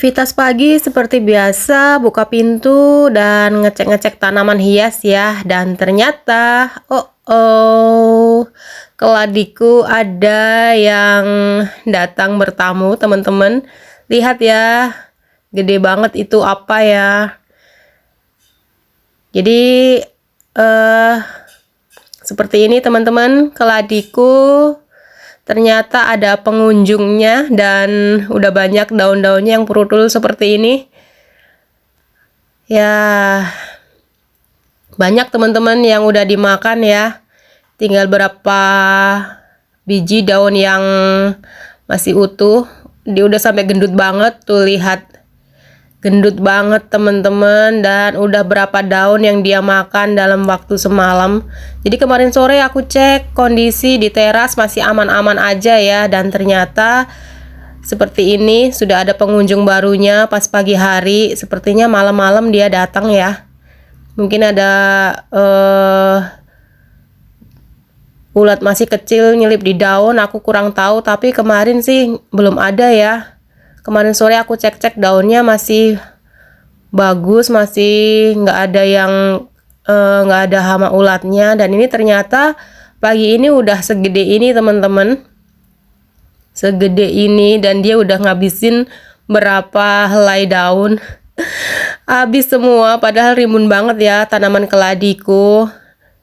Aktivitas pagi seperti biasa, buka pintu dan ngecek-ngecek tanaman hias ya. Dan ternyata, keladiku ada yang datang bertamu, teman-teman. Lihat ya, gede banget itu apa ya. Jadi, seperti ini teman-teman, keladiku ternyata ada pengunjungnya dan udah banyak daun-daunnya yang purul seperti ini. Ya, banyak teman-teman yang udah dimakan ya. Tinggal berapa biji daun yang masih utuh. Dia udah sampai gendut banget tuh, lihat. Gendut banget teman-teman, dan udah berapa daun yang dia makan dalam waktu semalam. Jadi kemarin sore aku cek kondisi di teras masih aman-aman aja ya, dan ternyata seperti ini sudah ada pengunjung barunya pas pagi hari. Sepertinya malam-malam dia datang ya. Mungkin ada ulat masih kecil nyelip di daun, aku kurang tahu, tapi kemarin sih belum ada ya. Kemarin sore aku cek-cek daunnya masih bagus, masih nggak ada yang nggak ada hama ulatnya. Dan ini ternyata pagi ini udah segede ini teman-teman, segede ini, dan dia udah ngabisin berapa helai daun. Habis semua, padahal rimbun banget ya tanaman keladiku.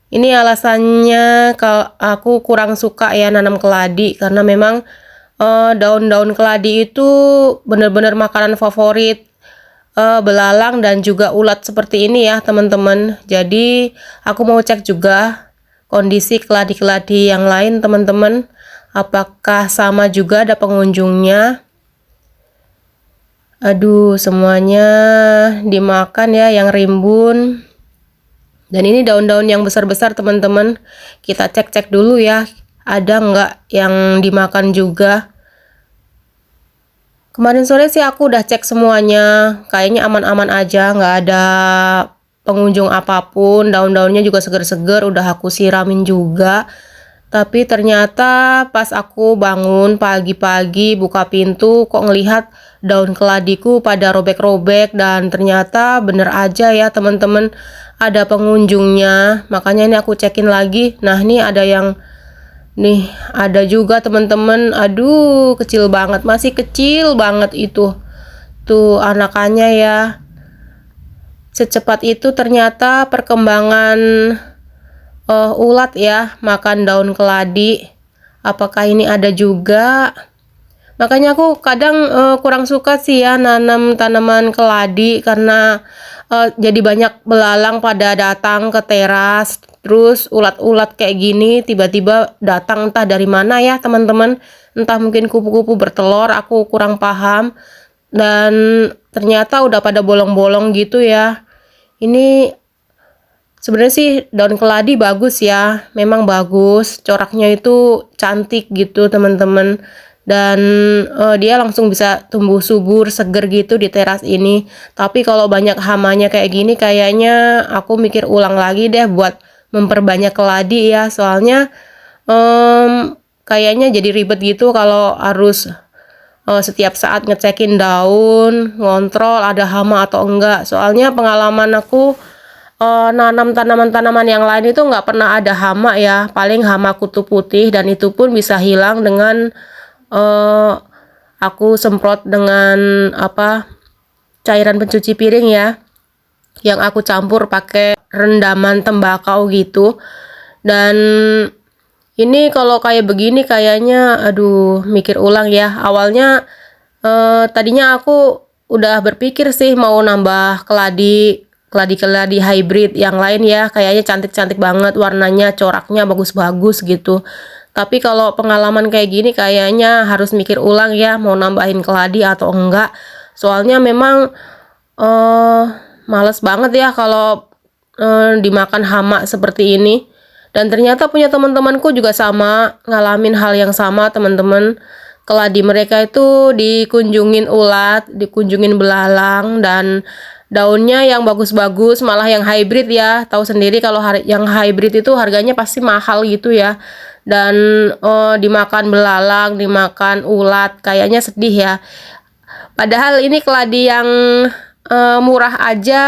Ini alasannya kalau aku kurang suka ya nanam keladi, karena memang daun-daun keladi itu benar-benar makanan favorit belalang dan juga ulat seperti ini ya teman-teman. Jadi aku mau cek juga kondisi keladi-keladi yang lain teman-teman, apakah sama juga ada pengunjungnya. Aduh, semuanya dimakan ya yang rimbun. Dan ini daun-daun yang besar-besar teman-teman, kita cek-cek dulu ya, ada nggak yang dimakan juga. Kemarin sore sih aku udah cek semuanya, kayaknya aman-aman aja, nggak ada pengunjung apapun. Daun-daunnya juga seger-seger, udah aku siramin juga. Tapi ternyata pas aku bangun pagi-pagi buka pintu, kok ngelihat daun keladiku pada robek-robek, dan ternyata bener aja ya teman-teman, ada pengunjungnya. Makanya ini aku cekin lagi. Nah, ini ada yang nih, ada juga teman-teman. Aduh, kecil banget, masih kecil banget itu. Tuh anakannya ya. Secepat itu ternyata perkembangan ulat ya, makan daun keladi. Apakah ini ada juga? Makanya aku kadang kurang suka sih ya nanam tanaman keladi, karena jadi banyak belalang pada datang ke teras. Terus ulat-ulat kayak gini tiba-tiba datang, entah dari mana ya teman-teman. Entah mungkin kupu-kupu bertelur, aku kurang paham. Dan ternyata udah pada bolong-bolong gitu ya. Ini sebenarnya sih daun keladi bagus ya, memang bagus, coraknya itu cantik gitu teman-teman, dan dia langsung bisa tumbuh subur, seger gitu di teras ini. Tapi kalau banyak hamanya kayak gini, kayaknya aku mikir ulang lagi deh buat memperbanyak keladi ya, soalnya kayaknya jadi ribet gitu kalau harus setiap saat ngecekin daun, ngontrol ada hama atau enggak. Soalnya pengalaman aku nanam tanaman-tanaman yang lain itu nggak pernah ada hama ya, paling hama kutu putih, dan itu pun bisa hilang dengan aku semprot dengan cairan pencuci piring ya, yang aku campur pakai rendaman tembakau gitu. Dan ini kalau kayak begini kayaknya aduh, mikir ulang ya. Awalnya tadinya aku udah berpikir sih mau nambah keladi hybrid yang lain ya, kayaknya cantik-cantik banget, warnanya, coraknya bagus-bagus gitu. Tapi kalau pengalaman kayak gini kayaknya harus mikir ulang ya, mau nambahin keladi atau enggak. Soalnya memang males banget ya kalau dimakan hama seperti ini. Dan ternyata punya teman-temanku juga sama, ngalamin hal yang sama teman-teman. Keladi mereka itu dikunjungin ulat, dikunjungin belalang, dan daunnya yang bagus-bagus, malah yang hybrid ya. Tahu sendiri kalau yang hybrid itu harganya pasti mahal gitu ya. Dan dimakan belalang, dimakan ulat, kayaknya sedih ya. Padahal ini keladi yang murah aja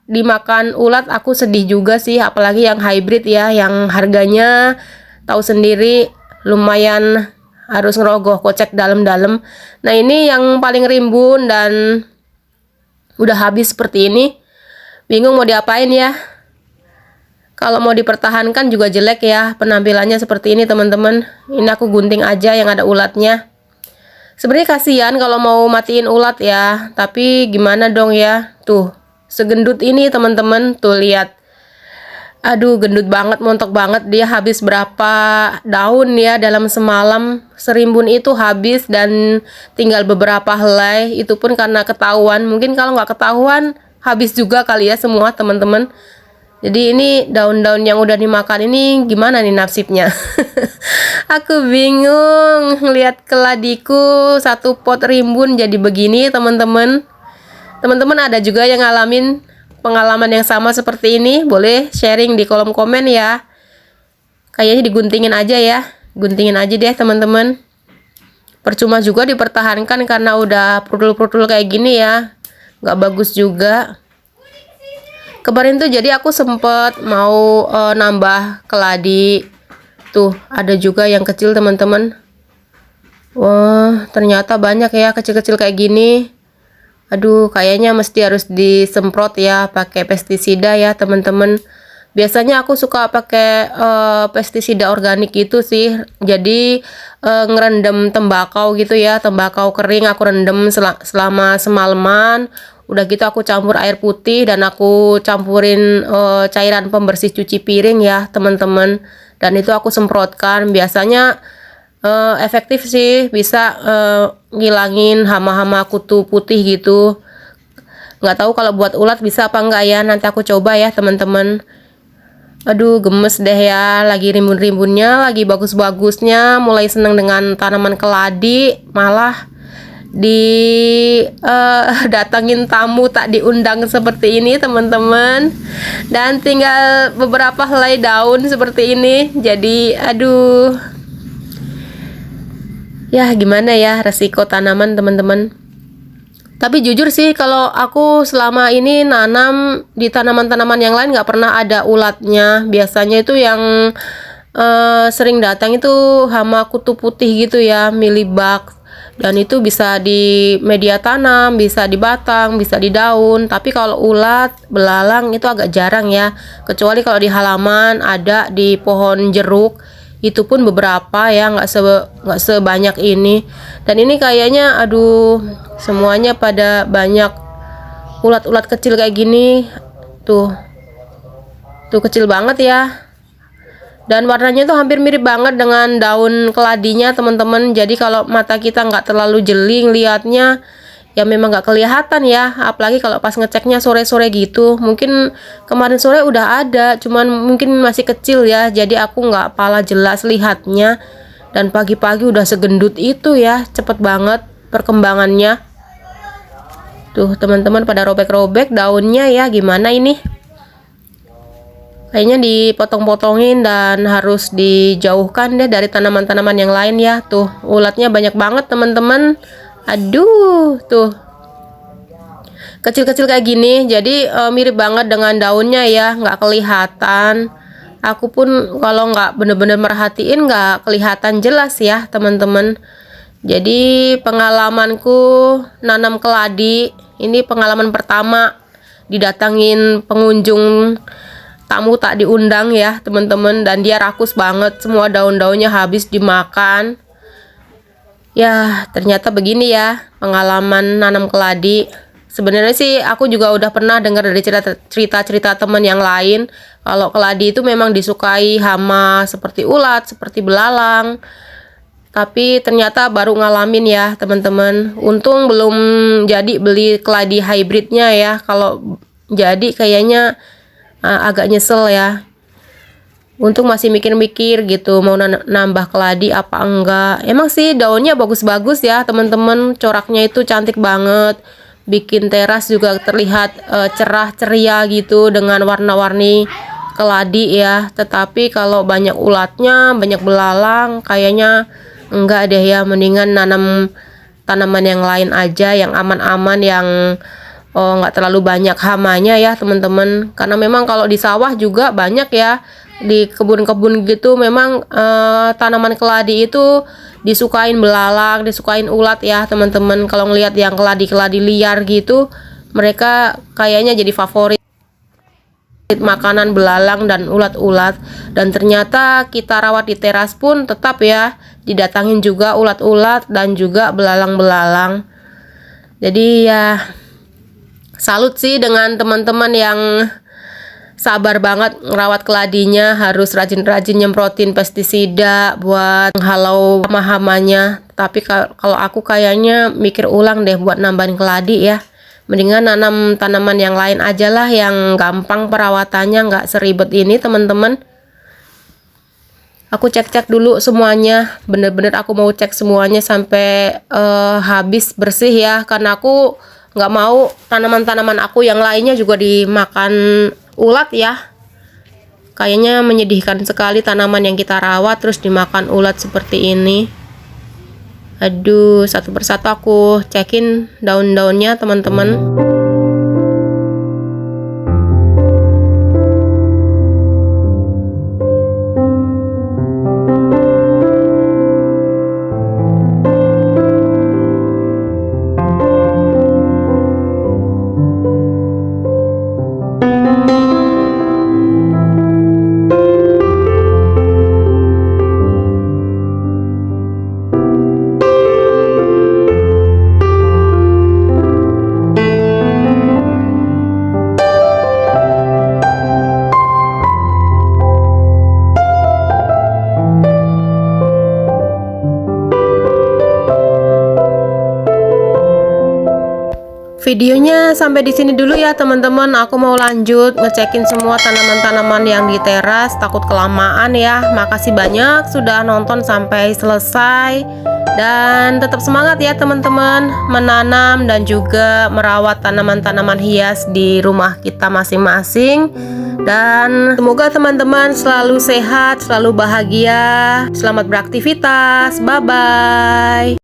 dimakan ulat, aku sedih juga sih, apalagi yang hybrid ya, yang harganya tahu sendiri lumayan harus ngerogoh kocek dalam-dalam. Nah ini yang paling rimbun dan udah habis seperti ini, bingung mau diapain ya. Kalau mau dipertahankan juga jelek ya penampilannya seperti ini teman-teman. Ini aku gunting aja yang ada ulatnya. Sebenarnya kasihan kalau mau matiin ulat ya, tapi gimana dong ya. Tuh, segendut ini teman-teman, tuh lihat. Aduh, gendut banget, montok banget. Dia habis berapa daun ya dalam semalam. Serimbun itu habis dan tinggal beberapa helai. Itu pun karena ketahuan. Mungkin kalau nggak ketahuan, habis juga kali ya semua teman-teman. Jadi ini daun-daun yang udah dimakan ini gimana nih nasibnya? Aku bingung ngelihat keladiku satu pot rimbun jadi begini teman-teman. Teman-teman ada juga yang ngalamin pengalaman yang sama seperti ini? Boleh sharing di kolom komen ya. Kayaknya diguntingin aja ya. Guntingin aja deh teman-teman. Percuma juga dipertahankan karena udah prutul-prutul kayak gini ya. Nggak bagus juga. Kemarin tuh jadi aku sempet mau nambah keladi. Tuh ada juga yang kecil teman-teman. Wah ternyata banyak ya kecil-kecil kayak gini. Aduh kayaknya mesti harus disemprot ya pakai pestisida ya teman-teman. Biasanya aku suka pakai pestisida organik gitu sih. Jadi ngerendam tembakau gitu ya, tembakau kering aku rendam selama semalaman. Udah gitu aku campur air putih dan aku campurin cairan pembersih cuci piring ya teman-teman. Dan itu aku semprotkan. Biasanya efektif sih, bisa ngilangin hama-hama kutu putih gitu. Nggak tahu kalau buat ulat bisa apa enggak ya, nanti aku coba ya teman-teman. Aduh gemes deh ya, lagi rimbun-rimbunnya, lagi bagus-bagusnya, mulai seneng dengan tanaman keladi, malah datangin tamu tak diundang seperti ini teman-teman. Dan tinggal beberapa helai daun seperti ini. Jadi aduh ya gimana ya resiko tanaman teman-teman. Tapi jujur sih kalau aku selama ini nanam di tanaman-tanaman yang lain nggak pernah ada ulatnya. Biasanya itu yang sering datang itu hama kutu putih gitu ya, mealybugs. Dan itu bisa di media tanam, bisa di batang, bisa di daun. Tapi kalau ulat, belalang itu agak jarang ya. Kecuali kalau di halaman ada di pohon jeruk. Itu pun beberapa ya, nggak sebanyak ini. Dan ini kayaknya aduh semuanya pada banyak ulat-ulat kecil kayak gini. Tuh kecil banget ya. Dan warnanya tuh hampir mirip banget dengan daun keladinya teman-teman. Jadi kalau mata kita nggak terlalu jeli lihatnya ya memang nggak kelihatan ya. Apalagi kalau pas ngeceknya sore-sore gitu. Mungkin kemarin sore udah ada, cuman mungkin masih kecil ya. Jadi aku nggak pala jelas lihatnya. Dan pagi-pagi udah segendut itu ya, cepet banget perkembangannya. Tuh teman-teman pada robek-robek daunnya ya, gimana ini? Kayaknya dipotong-potongin dan harus dijauhkan deh dari tanaman-tanaman yang lain ya. Tuh ulatnya banyak banget teman-teman. Aduh tuh kecil-kecil kayak gini. Jadi mirip banget dengan daunnya ya, nggak kelihatan. Aku pun kalau nggak bener-bener merhatiin nggak kelihatan jelas ya teman-teman. Jadi pengalamanku nanam keladi ini pengalaman pertama didatangin pengunjung tamu tak diundang ya teman-teman, dan dia rakus banget, semua daun-daunnya habis dimakan. Ya ternyata begini ya pengalaman nanam keladi. Sebenarnya sih aku juga udah pernah dengar dari cerita-cerita teman yang lain kalau keladi itu memang disukai hama seperti ulat, seperti belalang. Tapi ternyata baru ngalamin ya teman-teman. Untung belum jadi beli keladi hybridnya ya. Kalau jadi kayaknya agak nyesel ya. Untung masih mikir-mikir gitu mau nambah keladi apa enggak. Emang sih daunnya bagus-bagus ya teman-teman, coraknya itu cantik banget. Bikin teras juga terlihat cerah ceria gitu dengan warna-warni keladi ya. Tetapi kalau banyak ulatnya, banyak belalang, kayaknya enggak deh ya, mendingan nanam tanaman yang lain aja yang aman-aman, yang nggak terlalu banyak hamanya ya teman-teman. Karena memang kalau di sawah juga banyak ya, di kebun-kebun gitu memang tanaman keladi itu disukain belalang, disukain ulat ya teman-teman. Kalau ngelihat yang keladi-keladi liar gitu, mereka kayaknya jadi favorit makanan belalang dan ulat-ulat. Dan ternyata kita rawat di teras pun tetap ya didatangin juga ulat-ulat dan juga belalang-belalang. Jadi ya salut sih dengan teman-teman yang sabar banget ngerawat keladinya, harus rajin-rajin nyemprotin pestisida buat menghalau hama-hamanya. Tapi kalau aku kayaknya mikir ulang deh buat nambahin keladi ya. Mendingan nanam tanaman yang lain aja lah, yang gampang perawatannya, nggak seribet ini teman-teman. Aku cek-cek dulu semuanya, bener-bener aku mau cek semuanya sampai habis bersih ya, karena aku nggak mau tanaman-tanaman aku yang lainnya juga dimakan ulat ya. Kayaknya menyedihkan sekali tanaman yang kita rawat terus dimakan ulat seperti ini. Aduh, satu persatu aku cekin daun-daunnya teman-teman. Videonya sampai di sini dulu ya teman-teman. Aku mau lanjut ngecekin semua tanaman-tanaman yang di teras, takut kelamaan ya. Makasih banyak sudah nonton sampai selesai. Dan tetap semangat ya teman-teman menanam dan juga merawat tanaman-tanaman hias di rumah kita masing-masing. Dan semoga teman-teman selalu sehat, selalu bahagia. Selamat beraktivitas. Bye-bye.